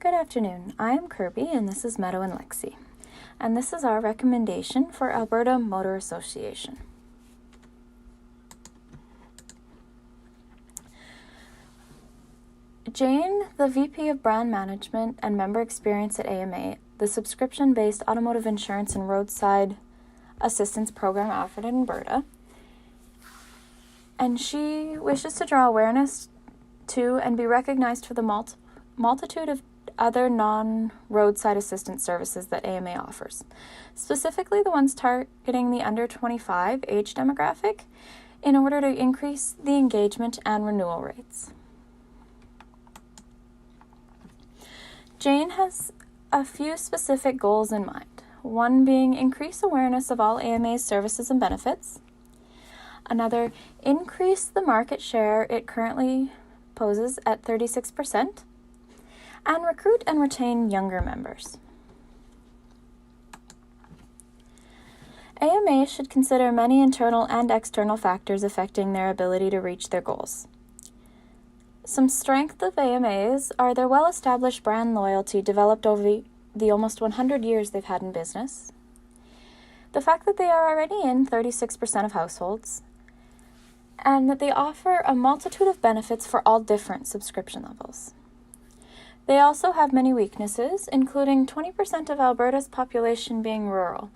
Good afternoon. I am Kirby and this is Meadow and Lexi. And this is our recommendation for Alberta Motor Association. Jane, the VP of Brand Management and Member Experience at AMA, the subscription-based automotive insurance and roadside assistance program offered in Alberta, and she wishes to draw awareness to and be recognized for the multitude of other non-roadside assistance services that AMA offers, specifically the ones targeting the under 25 age demographic, in order to increase the engagement and renewal rates. Jane has a few specific goals in mind, one being increase awareness of all AMA's services and benefits, another, increase the market share it currently poses at 36%, and recruit and retain younger members. AMA should consider many internal and external factors affecting their ability to reach their goals. Some strengths of AMAs are their well-established brand loyalty developed over the almost 100 years they've had in business, the fact that they are already in 36% of households, and that they offer a multitude of benefits for all different subscription levels. They also have many weaknesses, including 20% of Alberta's population being rural.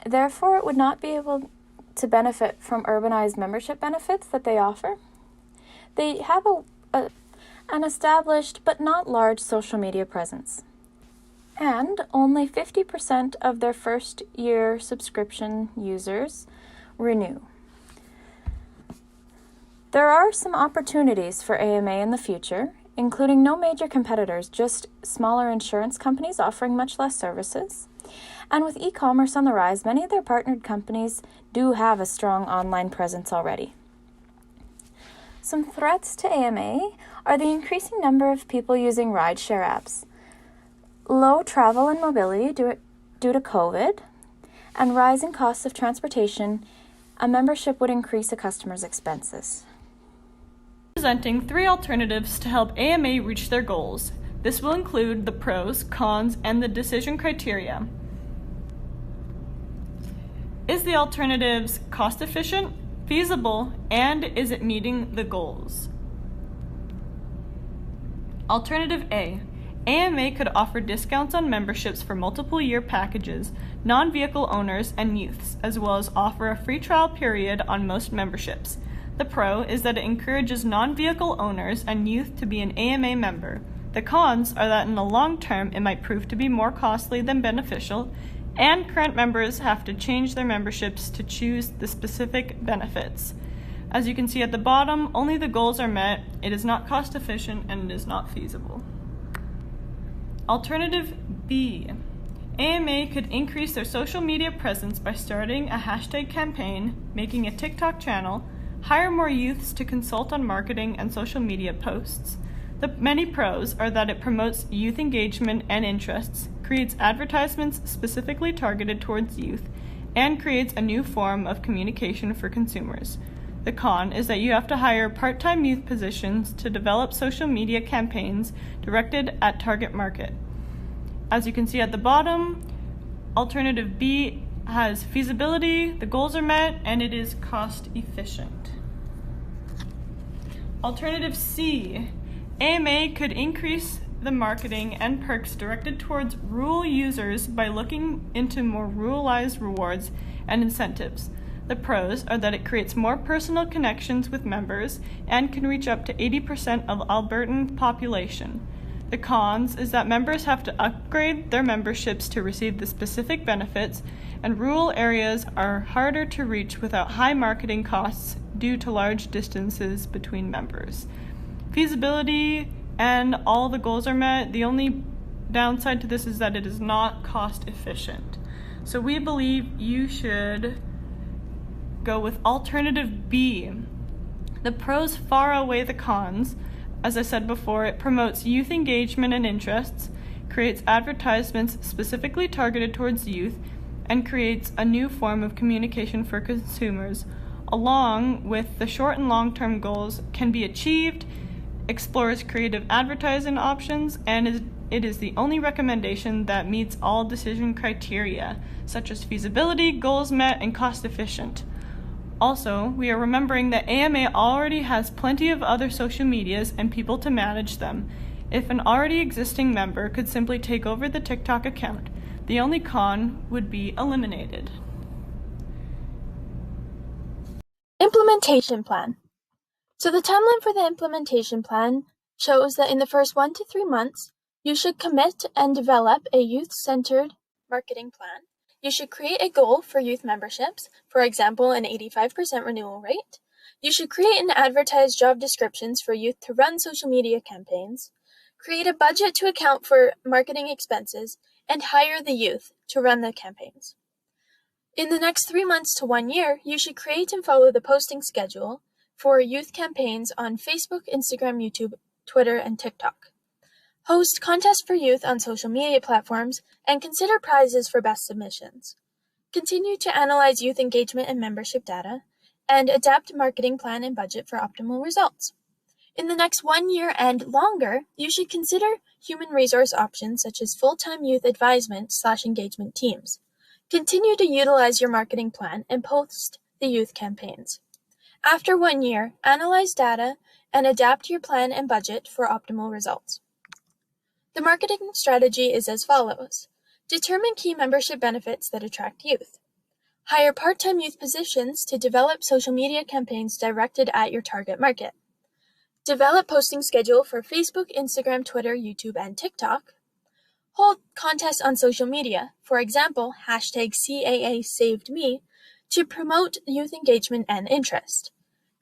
Therefore, it would not be able to benefit from urbanized membership benefits that they offer. They have an established but not large social media presence. And only 50% of their first-year subscription users renew. There are some opportunities for AMA in the future, including no major competitors, just smaller insurance companies offering much less services. And with e-commerce on the rise, many of their partnered companies do have a strong online presence already. Some threats to AMA are the increasing number of people using rideshare apps, low travel and mobility due to COVID, and rising costs of transportation. A membership would increase a customer's expenses. Presenting 3 alternatives to help AMA reach their goals. This will include the pros, cons, and the decision criteria. Is the alternatives cost efficient, feasible, and is it meeting the goals? Alternative A. AMA could offer discounts on memberships for multiple year packages, non-vehicle owners, and youths, as well as offer a free trial period on most memberships. The pro is that it encourages non-vehicle owners and youth to be an AMA member. The cons are that in the long term it might prove to be more costly than beneficial, and current members have to change their memberships to choose the specific benefits. As you can see at the bottom, only the goals are met, it is not cost efficient, and it is not feasible. Alternative B. AMA could increase their social media presence by starting a hashtag campaign, making a TikTok channel, hire more youths to consult on marketing and social media posts. The many pros are that it promotes youth engagement and interests, creates advertisements specifically targeted towards youth, and creates a new form of communication for consumers. The con is that you have to hire part-time youth positions to develop social media campaigns directed at target market. As you can see at the bottom, alternative B has feasibility, the goals are met, and it is cost efficient. Alternative C. AMA could increase the marketing and perks directed towards rural users by looking into more ruralized rewards and incentives. The pros are that it creates more personal connections with members and can reach up to 80% of Albertan population. The cons is that members have to upgrade their memberships to receive the specific benefits, and rural areas are harder to reach without high marketing costs due to large distances between members. Feasibility and all the goals are met. The only downside to this is that it is not cost efficient. So we believe you should go with alternative B. The pros far outweigh the cons. As I said before, it promotes youth engagement and interests, creates advertisements specifically targeted towards youth, and creates a new form of communication for consumers, along with the short and long-term goals can be achieved, explores creative advertising options, and is it is the only recommendation that meets all decision criteria, such as feasibility, goals met, and cost efficient. Also, we are remembering that AMA already has plenty of other social medias and people to manage them. If an already existing member could simply take over the TikTok account, the only con would be eliminated. Implementation plan. So the timeline for the implementation plan shows that in the first 1 to 3 months, you should commit and develop a youth-centered marketing plan. You should create a goal for youth memberships, for example, an 85% renewal rate. You should create and advertise job descriptions for youth to run social media campaigns, create a budget to account for marketing expenses, and hire the youth to run the campaigns. In the next 3 months to 1 year, you should create and follow the posting schedule for youth campaigns on Facebook, Instagram, YouTube, Twitter, and TikTok. Host contests for youth on social media platforms and consider prizes for best submissions. Continue to analyze youth engagement and membership data, and adapt marketing plan and budget for optimal results. In the next 1 year and longer, you should consider human resource options such as full-time youth advisement/engagement teams. Continue to utilize your marketing plan and post the youth campaigns. After 1 year, analyze data and adapt your plan and budget for optimal results. The marketing strategy is as follows. Determine key membership benefits that attract youth. Hire part-time youth positions to develop social media campaigns directed at your target market. Develop posting schedule for Facebook, Instagram, Twitter, YouTube, and TikTok. Hold contests on social media, for example, #CAA Saved Me, to promote youth engagement and interest.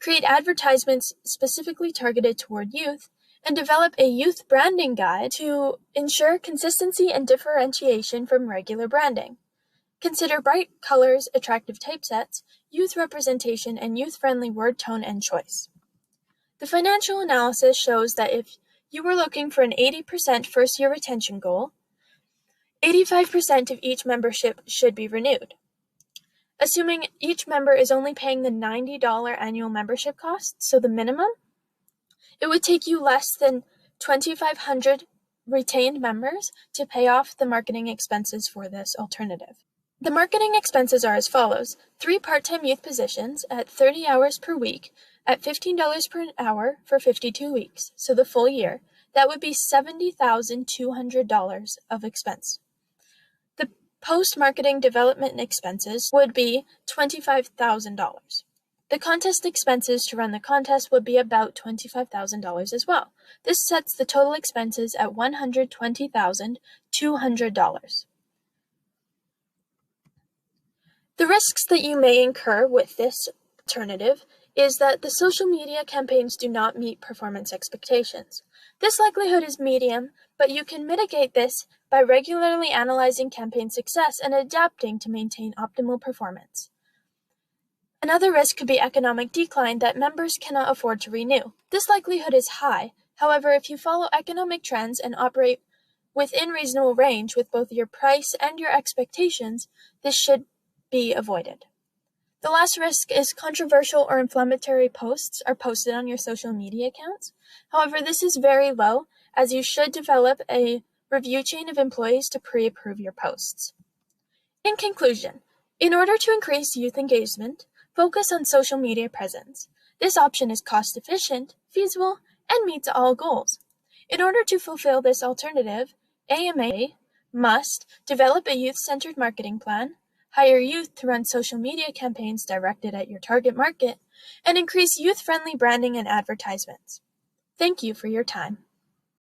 Create advertisements specifically targeted toward youth, and develop a youth branding guide to ensure consistency and differentiation from regular branding. Consider bright colors, attractive typesets, youth representation, and youth-friendly word tone and choice. The financial analysis shows that if you were looking for an 80% first-year retention goal, 85% of each membership should be renewed. Assuming each member is only paying the $90 annual membership cost, so the minimum, it would take you less than 2,500 retained members to pay off the marketing expenses for this alternative. The marketing expenses are as follows. 3 part-time youth positions at 30 hours per week at $15 per hour for 52 weeks, so the full year. That would be $70,200 of expense. The post-marketing development expenses would be $25,000. The contest expenses to run the contest would be about $25,000 as well. This sets the total expenses at $120,200. The risks that you may incur with this alternative is that the social media campaigns do not meet performance expectations. This likelihood is medium, but you can mitigate this by regularly analyzing campaign success and adapting to maintain optimal performance. Another risk could be economic decline that members cannot afford to renew. This likelihood is high. However, if you follow economic trends and operate within reasonable range with both your price and your expectations, this should be avoided. The last risk is controversial or inflammatory posts are posted on your social media accounts. However, this is very low, as you should develop a review chain of employees to pre-approve your posts. In conclusion, in order to increase youth engagement, focus on social media presence. This option is cost-efficient, feasible, and meets all goals. In order to fulfill this alternative, AMA must develop a youth-centered marketing plan, hire youth to run social media campaigns directed at your target market, and increase youth-friendly branding and advertisements. Thank you for your time.